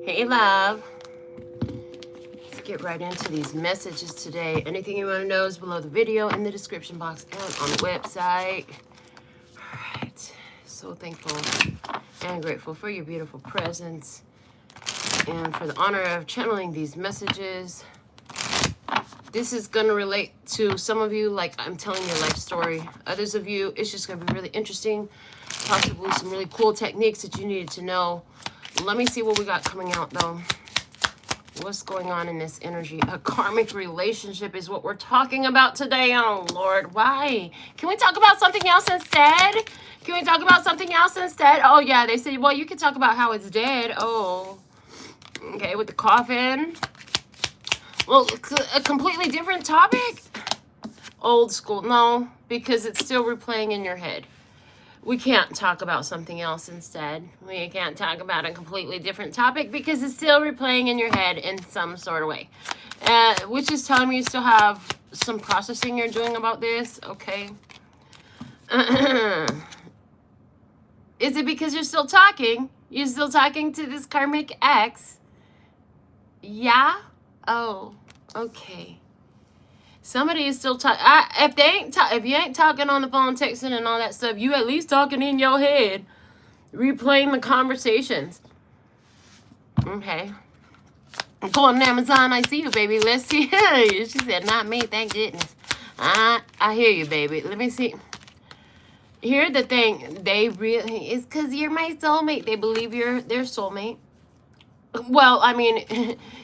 Hey, love. Let's get right into these messages today. Anything you want to know is below the video, in the description box, and on the website. All right. So thankful and grateful for your beautiful presence and for the honor of channeling these messages. This is going to relate to some of you, like I'm telling your life story. Others of you, it's just going to be really interesting. Possibly some really cool techniques that you needed to know. Let me see what we got coming out, though. What's going on in this energy? A karmic relationship is what we're talking about today. Oh, Lord. Why? Can we talk about something else instead? Can we talk about something else instead? Oh, yeah. They said, well, you can talk about how it's dead. Oh, okay. With the coffin. Well, a completely different topic? Old school. No, because it's still replaying in your head. We can't talk about something else instead. We can't talk about a completely different topic because it's still replaying in your head in some sort of way. Which is telling me you still have some processing you're doing about this. Okay. Is it because you're still talking? You're still talking to this karmic ex? Yeah? Oh, okay. Somebody is still talking. If you ain't talking on the phone, texting and all that stuff, you at least talking in your head, replaying the conversations. Okay. I'm going on Amazon. I see you, baby. Let's see. She said, not me. Thank goodness. I hear you, baby. Let me see. Here's the thing. It's because you're my soulmate. They believe you're their soulmate. Well, I mean,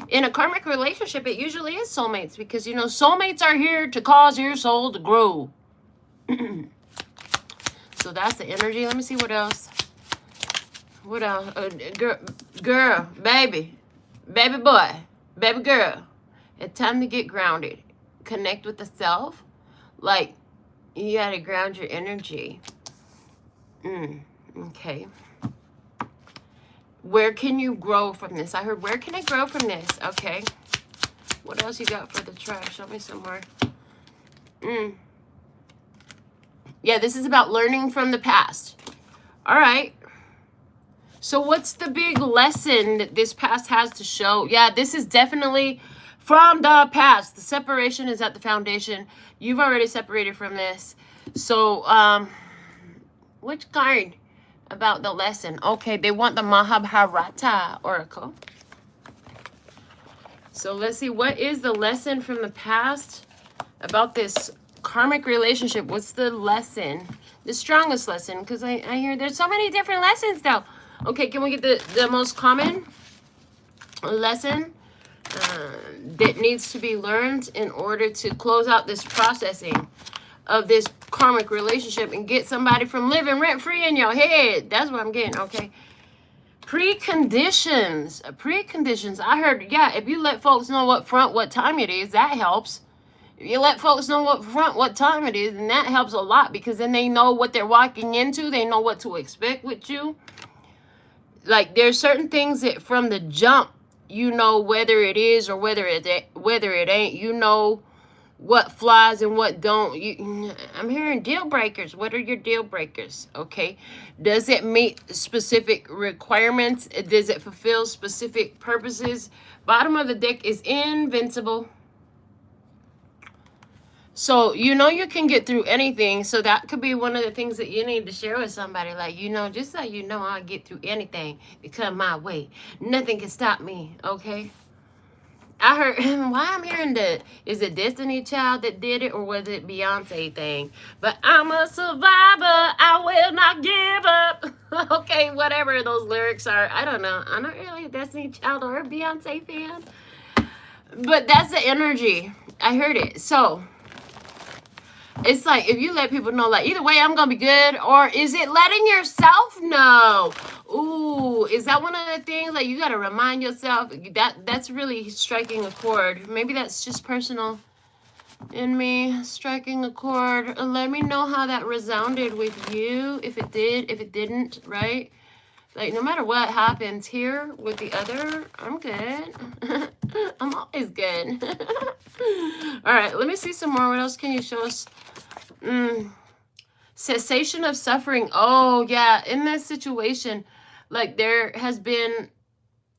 in a karmic relationship, it usually is soulmates because, you know, soulmates are here to cause your soul to grow. So that's the energy. Let me see what else. What else? Girl, baby boy, baby girl. It's time to get grounded. Connect with the self. Like, you got to ground your energy. Okay. Where can you grow from this? I heard, where can I grow from this? Okay. What else you got for the tribe? Show me some more. Yeah, this is about learning from the past. All right. So what's the big lesson that this past has to show? Yeah, this is definitely from the past. The separation is at the foundation. You've already separated from this. So, which card? About the lesson. Okay, they want the Mahabharata oracle. So let's see, what is the lesson from the past about this karmic relationship? What's the lesson? The strongest lesson? Because I hear there's so many different lessons though. Okay, can we get the most common lesson that needs to be learned in order to close out this processing of this karmic relationship and get somebody from living rent-free in your head? That's what I'm getting. Okay. Preconditions. I heard, yeah, if you let folks know what time it is, that helps. If you let folks know what time it is, then that helps a lot because then they know what they're walking into. They know what to expect with you. Like, there's certain things that from the jump, you know whether it is or whether it ain't. You know what flies and what don't. I'm hearing deal breakers. What are your deal breakers? Okay. Does it meet specific requirements? Does it fulfill specific purposes? Bottom of the deck is invincible. So, you know you can get through anything. So that could be one of the things that you need to share with somebody. Like, you know, just so you know, I'll get through anything that come my way. Nothing can stop me. Okay. I heard, why I'm hearing that, is it Destiny Child that did it or was it Beyonce thing? But I'm a survivor, I will not give up. Okay, whatever those lyrics are, I don't know. I'm not really a Destiny Child or a Beyonce fan. But that's the energy. I heard it. So, it's like, if you let people know, like, either way, I'm going to be good. Or is it letting yourself know? Ooh, is that one of the things? Like, you got to remind yourself. That's really striking a chord. Maybe that's just personal in me, striking a chord. Let me know how that resounded with you. If it did, if it didn't, right? Like, no matter what happens here with the other, I'm good. I'm always good. All right, let me see some more. What else can you show us? Cessation of suffering. Oh, yeah. In this situation, like, there has been,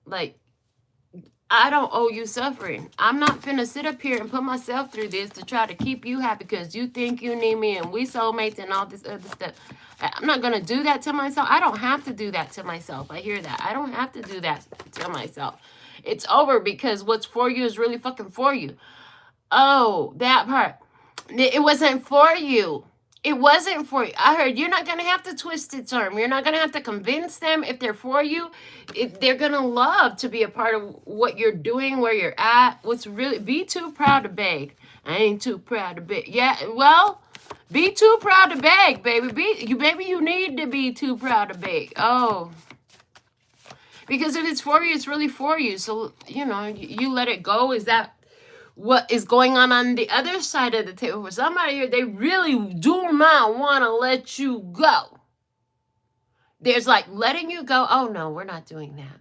like, I don't owe you suffering. I'm not finna sit up here and put myself through this to try to keep you happy because you think you need me and we soulmates and all this other stuff. I'm not gonna do that to myself. I don't have to do that to myself. I hear that. I don't have to do that to myself. It's over because what's for you is really fucking for you. Oh, that part. It wasn't for you. It wasn't for you. I heard you're not going to have to twist its arm. You're not going to have to convince them if they're for you. They're going to love to be a part of what you're doing, where you're at. What's really, be too proud to beg. I ain't too proud to beg. Yeah, well, be too proud to beg, baby. Maybe you need to be too proud to beg. Oh. Because if it's for you, it's really for you. So, you know, you let it go. Is that what is going on the other side of the table? For somebody here, they really do not want to let you go. There's like letting you go. Oh, no, we're not doing that.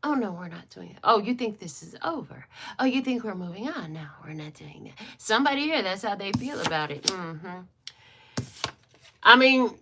Oh, no, we're not doing it. Oh, you think this is over. Oh, you think we're moving on. No, we're not doing that. Somebody here, that's how they feel about it. I mean,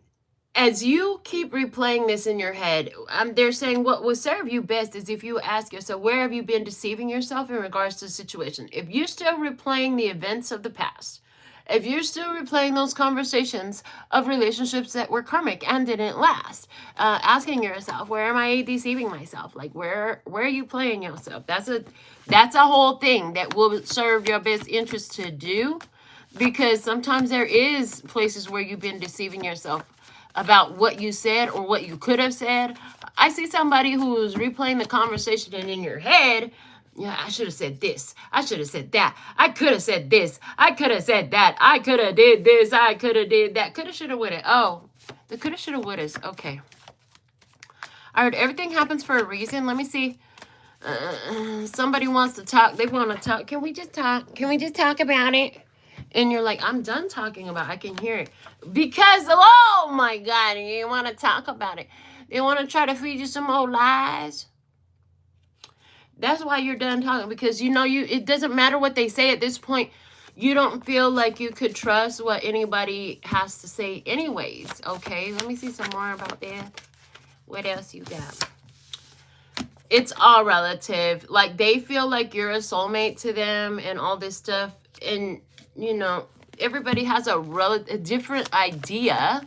as you keep replaying this in your head, they're saying what will serve you best is if you ask yourself, where have you been deceiving yourself in regards to the situation? If you're still replaying the events of the past, if you're still replaying those conversations of relationships that were karmic and didn't last, asking yourself, where am I deceiving myself? Like, where are you playing yourself? That's a whole thing that will serve your best interest to do, because sometimes there is places where you've been deceiving yourself about what you said or what you could have said. I see somebody who is replaying the conversation and in your head, yeah, I should have said this. I should have said that. I could have said this. I could have said that. I could have did this. I could have did that. Coulda, shoulda, woulda. Oh, the coulda, shoulda, wouldas. Okay. I heard everything happens for a reason. Let me see. Somebody wants to talk. They want to talk. Can we just talk? Can we just talk about it? And you're like, I'm done talking about it. I can hear it. Because, oh my God, you want to talk about it. They want to try to feed you some more lies. That's why you're done talking. Because you know, it doesn't matter what they say at this point. You don't feel like you could trust what anybody has to say anyways. Okay, let me see some more about that. What else you got? It's all relative. Like, they feel like you're a soulmate to them and all this stuff. And you know, everybody has a different idea.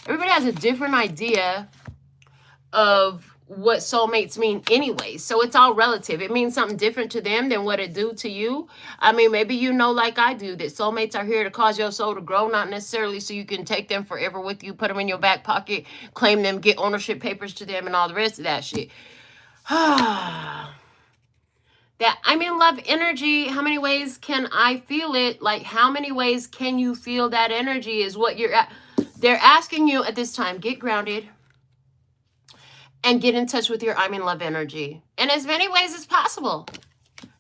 Everybody has a different idea of what soulmates mean anyway. So it's all relative. It means something different to them than what it do to you. I mean, maybe you know, like I do, that soulmates are here to cause your soul to grow, not necessarily so you can take them forever with you, put them in your back pocket, claim them, get ownership papers to them, and all the rest of that shit. That I'm in love energy. How many ways can I feel it? Like, how many ways can you feel that energy is what you're at. They're asking you at this time, get grounded and get in touch with your I'm in love energy in as many ways as possible.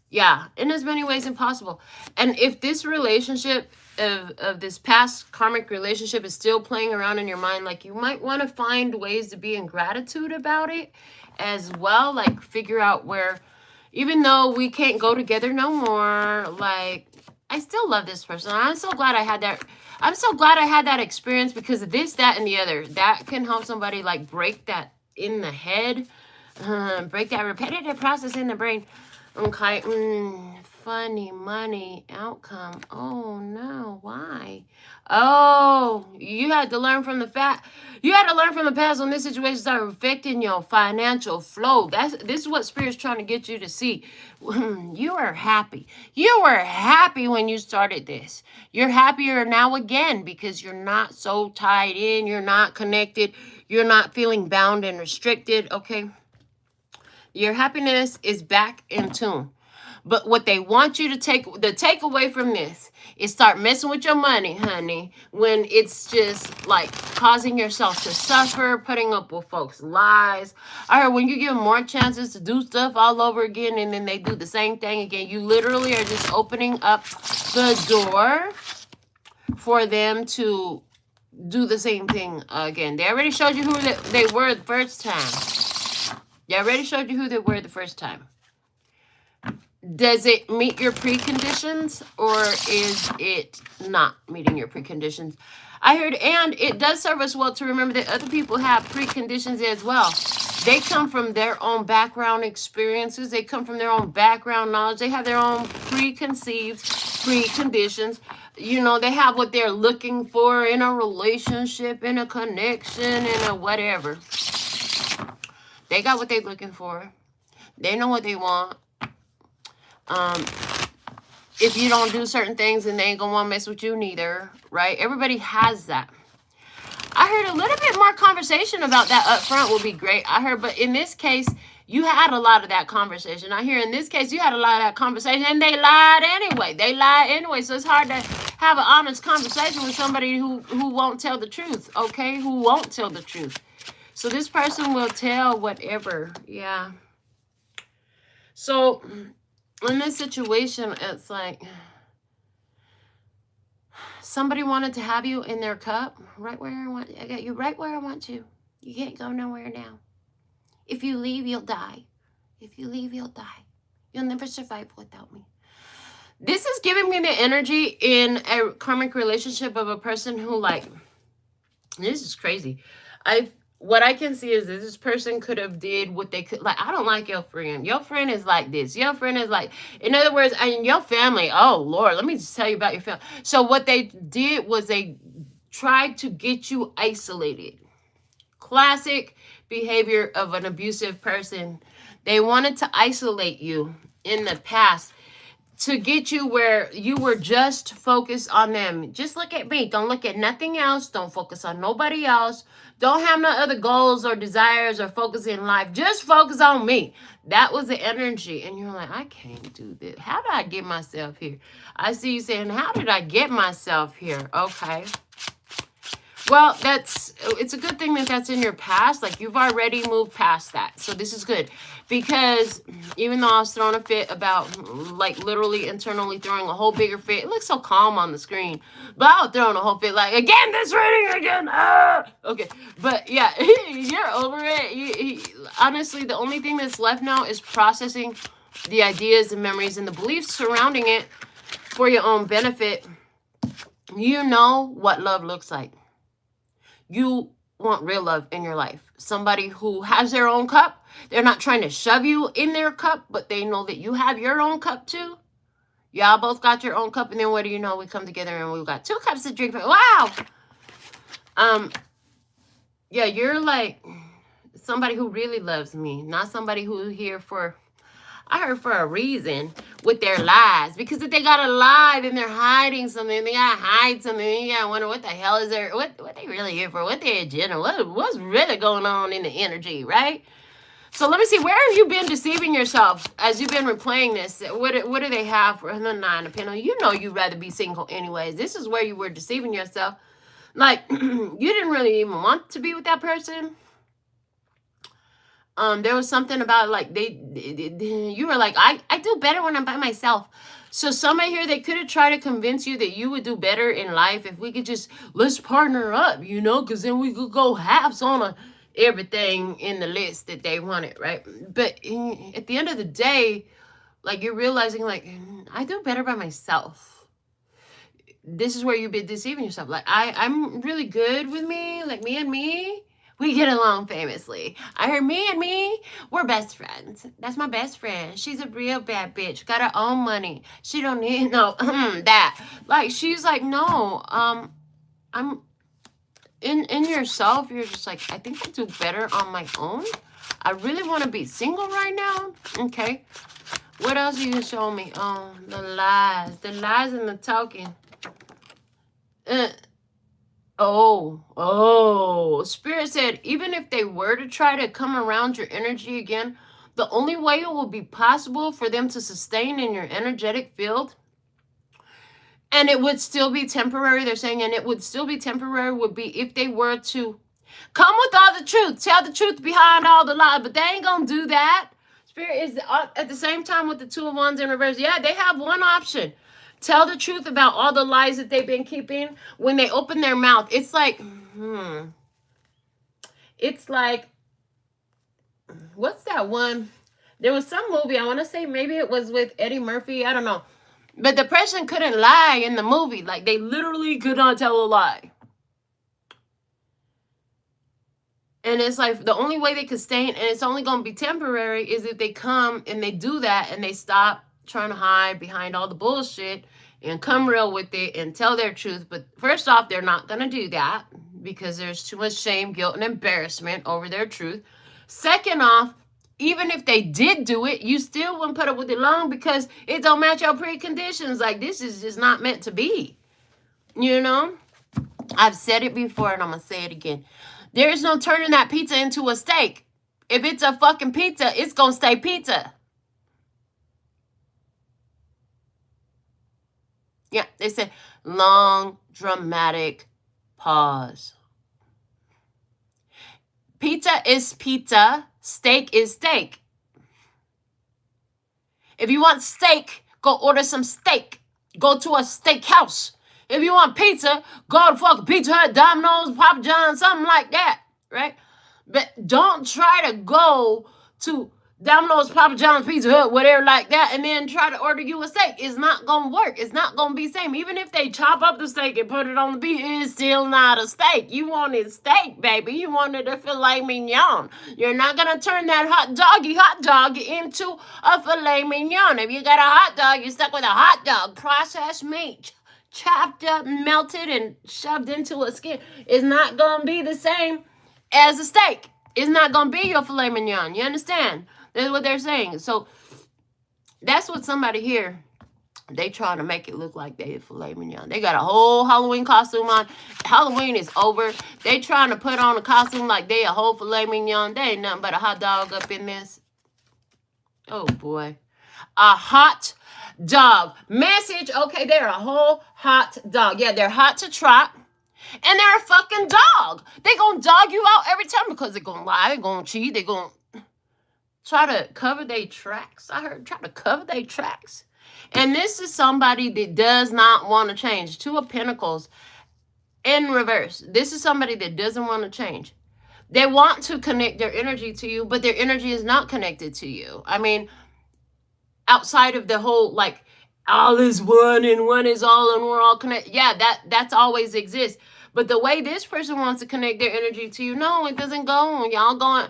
Yeah, in as many ways as possible. And if this relationship of this past karmic relationship is still playing around in your mind, like, you might want to find ways to be in gratitude about it as well. Like, figure out where, even though we can't go together no more, like, I still love this person. I'm so glad I had that. I'm so glad I had that experience because of this, that, and the other. That can help somebody, like, break that in the head. Break that repetitive process in the brain. Okay. Funny money outcome. Oh, no. Why? Oh, you had to learn from the fact. You had to learn from the past when this situation started affecting your financial flow. This is what Spirit's trying to get you to see. You are happy. You were happy when you started this. You're happier now again because you're not so tied in. You're not connected. You're not feeling bound and restricted. Okay. Your happiness is back in tune. But what they want you to the takeaway from this is start messing with your money, honey, when it's just like causing yourself to suffer, putting up with folks' lies. Or when you give them more chances to do stuff all over again and then they do the same thing again, you literally are just opening up the door for them to do the same thing again. They already showed you who they were the first time. They already showed you who they were the first time. Does it meet your preconditions or is it not meeting your preconditions? I heard, and it does serve us well to remember that other people have preconditions as well. They come from their own background experiences. They come from their own background knowledge. They have their own preconditions. You know, they have what they're looking for in a relationship, in a connection, in a whatever. They got what they're looking for. They know what they want. If you don't do certain things, then they ain't gonna want to mess with you neither, right? Everybody has that. I heard a little bit more conversation about that up front would be great. I heard, but in this case, you had a lot of that conversation. I hear in this case, you had a lot of that conversation, and they lied anyway. They lied anyway, so it's hard to have an honest conversation with somebody who won't tell the truth, okay? Who won't tell the truth. So this person will tell whatever, yeah. So in this situation, it's like somebody wanted to have you in their cup, right where I want. I got you right where I want you. You can't go nowhere now. If you leave, you'll die. If you leave, you'll die. You'll never survive without me. This is giving me the energy in a karmic relationship of a person who, like, this is crazy. What I can see is this person could have did what they could. Like, I don't like your friend. Your friend is like this. Your friend is like, in other words, and your family. Oh, Lord, let me just tell you about your family. So what they did was they tried to get you isolated. Classic behavior of an abusive person. They wanted to isolate you in the past to get you where you were just focused on them. Just look at me. Don't look at nothing else. Don't focus on nobody else. Don't have no other goals or desires or focus in life. Just focus on me. That was the energy. And you're like, I can't do this. How did I get myself here? I see you saying, how did I get myself here? Okay. Well, it's a good thing that that's in your past. Like, you've already moved past that. So this is good. Because even though I was throwing a fit about, like, literally internally throwing a whole bigger fit. It looks so calm on the screen. But I was throwing a whole fit like, again, this reading again. Ah! Okay. But, yeah, you're over it. Honestly, the only thing that's left now is processing the ideas and memories and the beliefs surrounding it for your own benefit. You know what love looks like. You want real love in your life. Somebody who has their own cup. They're not trying to shove you in their cup, but they know that you have your own cup too. Y'all both got your own cup, and then what do you know? We come together and we've got 2 cups to drink. Wow. Yeah, you're like somebody who really loves me, not somebody who's here for, I heard, for a reason with their lies. Because if they gotta lie, then they're hiding something. They gotta hide something. You gotta wonder what the hell is there, what they really here for, what their agenda, what's really going on in the energy, right? So let me see, where have you been deceiving yourself as you've been replaying this? What do they have for the 9 of Pentacles? You know you'd rather be single anyways. This is where you were deceiving yourself. Like, you didn't really even want to be with that person. There was something about, like, you were like, I do better when I'm by myself. So somebody here, they could have tried to convince you that you would do better in life if we could just, let's partner up, you know, because then we could go halves on everything in the list that they wanted, right? But at the end of the day, like, you're realizing, like, I do better by myself. This is where you've been deceiving yourself. Like, I'm really good with me, like, me and me. We get along famously. I heard me and me, we're best friends. That's my best friend. She's a real bad bitch. Got her own money. She don't need no that. Like, she's like, no, I'm in yourself. You're just like, I think I do better on my own. I really want to be single right now. Okay. What else are you showing me? Oh, the lies and the talking. Spirit said, even if they were to try to come around your energy again, the only way it will be possible for them to sustain in your energetic field, and it would still be temporary, they're saying, and it would still be temporary, would be if they were to come with all the truth, tell the truth behind all the lies, but they ain't gonna do that. Spirit is at the same time with the 2 of Wands in reverse. Yeah, they have one option. Tell the truth about all the lies that they've been keeping. When they open their mouth, it's like, it's like, what's that one? There was some movie, I want to say maybe it was with Eddie Murphy. I don't know. But the person couldn't lie in the movie. Like, they literally could not tell a lie. And it's like the only way they could stay, and it's only going to be temporary, is if they come and they do that and they stop trying to hide behind all the bullshit and come real with it and tell their truth. But first off, they're not going to do that because there's too much shame, guilt, and embarrassment over their truth. Second off, even if they did do it, you still wouldn't put up with it long because it don't match your preconditions. Like, this is just not meant to be. You know? I've said it before and I'm going to say it again. There is no turning that pizza into a steak. If it's a fucking pizza, it's going to stay pizza. Yeah, they said long, dramatic pause. Pizza is pizza. Steak is steak. If you want steak, go order some steak. Go to a steak house. If you want pizza, go to fucking Pizza Hut, Domino's, Papa John's, something like that, right? But don't try to go to Domino's, Papa John's, Pizza Hut, whatever like that, and then try to order you a steak. It's not going to work. It's not going to be the same. Even if they chop up the steak and put it on the beef, it's still not a steak. You wanted steak, baby. You wanted a filet mignon. You're not going to turn that hot dog into a filet mignon. If you got a hot dog, you're stuck with a hot dog. Processed meat, chopped up, melted, and shoved into a skin. It's not going to be the same as a steak. It's not going to be your filet mignon. You understand? That's what they're saying. So that's what somebody here, they trying to make it look like they filet mignon. They got a whole Halloween costume on. Halloween is over. They trying to put on a costume like they a whole filet mignon. They ain't nothing but a hot dog up in this. Oh, boy. A hot dog. Message. Okay, they're a whole hot dog. Yeah, they're hot to trot. And they're a fucking dog. They gonna dog you out every time because they're gonna lie, they're gonna cheat, they're gonna try to cover their tracks. I heard try to cover their tracks. And this is somebody that does not want to change. Two of Pentacles in reverse. This is somebody that doesn't want to change. They want to connect their energy to you, but their energy is not connected to you. I mean, outside of the whole, like, all is one and one is all and we're all connected. Yeah, that's always exists. But the way this person wants to connect their energy to you, no, it doesn't go. Y'all going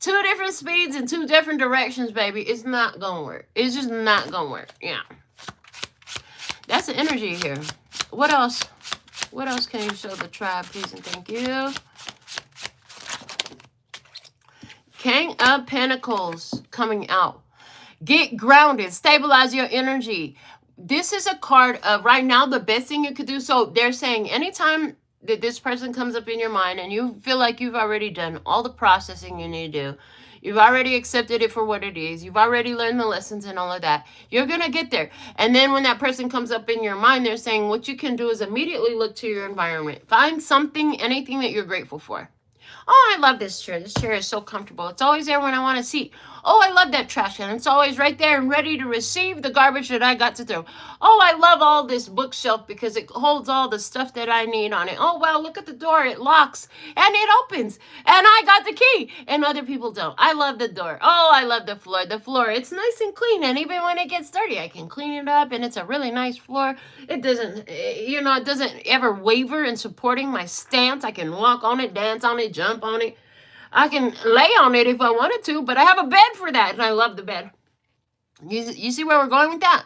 two different speeds in two different directions, baby. It's not going to work. It's just not going to work. Yeah. That's the energy here. What else? What else can you show the tribe, please and thank you? King of Pentacles coming out. Get grounded. Stabilize your energy. This is a card of right now the best thing you could do. So they're saying anytime that this person comes up in your mind and you feel like you've already done all the processing you need to do, you've already accepted it for what it is, you've already learned the lessons and all of that, you're going to get there. And then when that person comes up in your mind, they're saying what you can do is immediately look to your environment. Find something, anything that you're grateful for. Oh, I love this chair. This chair is so comfortable. It's always there when I want to see. Oh, I love that trash can. It's always right there and ready to receive the garbage that I got to throw. Oh, I love all this bookshelf because it holds all the stuff that I need on it. Oh, wow, look at the door. It locks and it opens. And I got the key and other people don't. I love the door. Oh, I love the floor. The floor, it's nice and clean. And even when it gets dirty, I can clean it up. And it's a really nice floor. It doesn't, you know, it doesn't ever waver in supporting my stance. I can walk on it, dance on it, jump on it. I can lay on it if I wanted to, but I have a bed for that, and I love the bed. You see where we're going with that?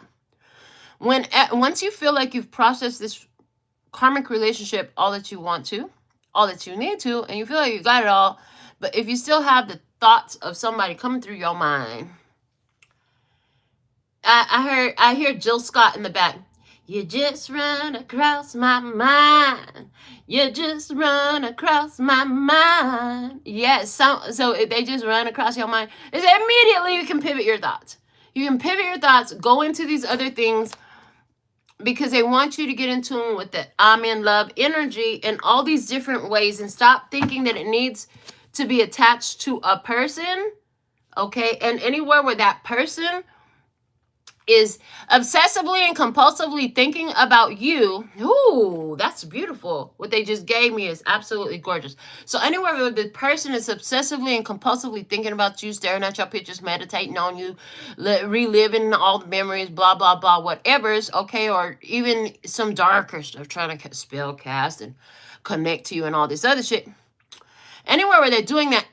Once you feel like you've processed this karmic relationship all that you want to, all that you need to, and you feel like you got it all, but if you still have the thoughts of somebody coming through your mind, I hear Jill Scott in the back. You just run across my mind. You just run across my mind. Yes, so if they just run across your mind, immediately you can pivot your thoughts. You can pivot your thoughts, go into these other things, because they want you to get in tune with the I'm in love energy in all these different ways and stop thinking that it needs to be attached to a person, okay? And anywhere where that person is obsessively and compulsively thinking about you. Ooh, that's beautiful. What they just gave me is absolutely gorgeous. So anywhere where the person is obsessively and compulsively thinking about you, staring at your pictures, meditating on you, reliving all the memories, blah, blah, blah, whatever's, okay, or even some darker stuff, trying to spell cast and connect to you and all this other shit. Anywhere where they're doing that,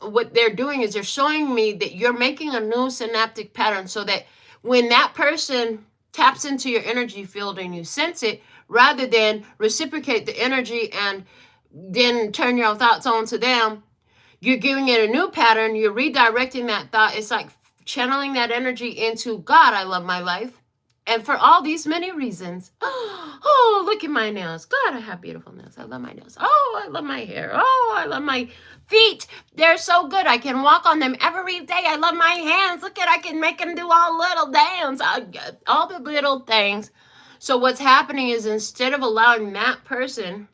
what they're doing is they're showing me that you're making a new synaptic pattern so that when that person taps into your energy field and you sense it, rather than reciprocate the energy and then turn your thoughts on to them, you're giving it a new pattern. You're redirecting that thought. It's like channeling that energy into, God, I love my life. And for all these many reasons. Oh, look at my nails. God, I have beautiful nails. I love my nails. Oh, I love my hair. Oh, I love my feet. They're so good. I can walk on them every day. I love my hands. Look at, I can make them do all little dance. All the little things. So what's happening is instead of allowing that person,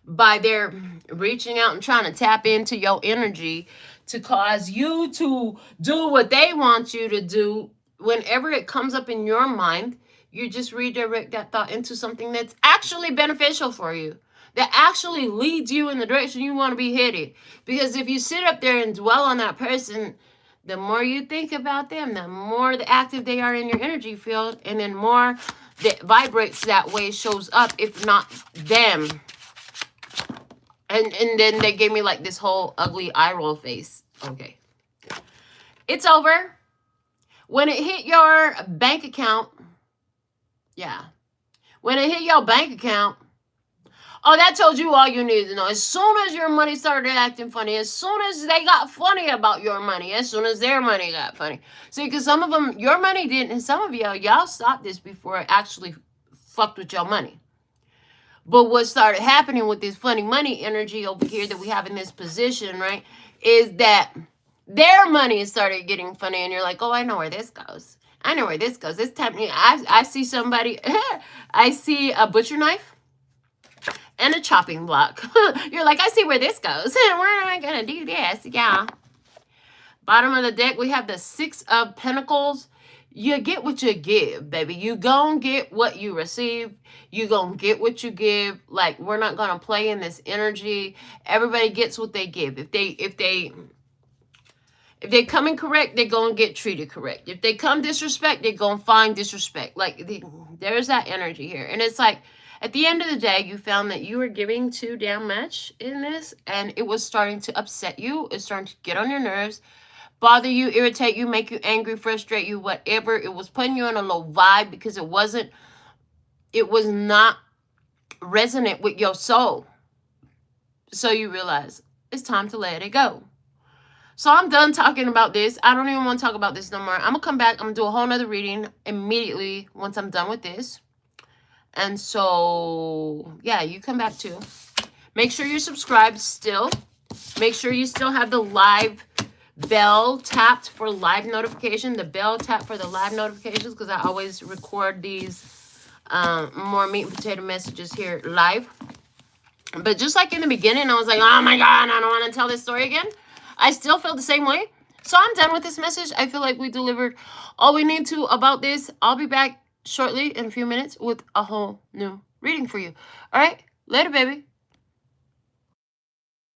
by their reaching out and trying to tap into your energy to cause you to do what they want you to do, whenever it comes up in your mind, you just redirect that thought into something that's actually beneficial for you, that actually leads you in the direction you want to be headed. Because if you sit up there and dwell on that person, the more you think about them, the more active they are in your energy field, and then more that vibrates that way shows up, if not them. And then they gave me like this whole ugly eye roll face. Okay. It's over. When it hit your bank account, yeah. When it hit your bank account, oh, that told you all you needed to know. As soon as your money started acting funny, as soon as they got funny about your money, as soon as their money got funny. See, because some of them, your money didn't, and some of y'all stopped this before it actually fucked with your money. But what started happening with this funny money energy over here that we have in this position, right, is that their money started getting funny, and you're like, oh, I know where this goes. I know where this goes. This time, I see somebody, I see a butcher knife and a chopping block. You're like, I see where this goes. Where am I going to do this? Yeah. Bottom of the deck, we have the 6 of Pentacles. You get what you give, baby. You gonna get what you receive. You gonna get what you give. Like, we're not gonna play in this energy. Everybody gets what they give. If they come incorrect, they're gonna get treated correct. If they come disrespect, they're gonna find disrespect. Like, there's that energy here. And it's like, at the end of the day, you found that you were giving too damn much in this, and it was starting to upset you. It's starting to get on your nerves, bother you, irritate you, make you angry, frustrate you, whatever. It was putting you in a low vibe because it was not resonant with your soul. So you realize it's time to let it go. So I'm done talking about this. I don't even want to talk about this no more. I'm going to come back. I'm going to do a whole nother reading immediately once I'm done with this. And so, yeah, you come back too. Make sure you're subscribed still. Make sure you still have the live bell tapped for live notification. The bell tapped for the live notifications, because I always record these more meat and potato messages here live. But just like in the beginning, I was like, oh my God, I don't want to tell this story again. I still feel the same way. So I'm done with this message. I feel like we delivered all we need to about this. I'll be back shortly in a few minutes with a whole new reading for you. All right, later, baby.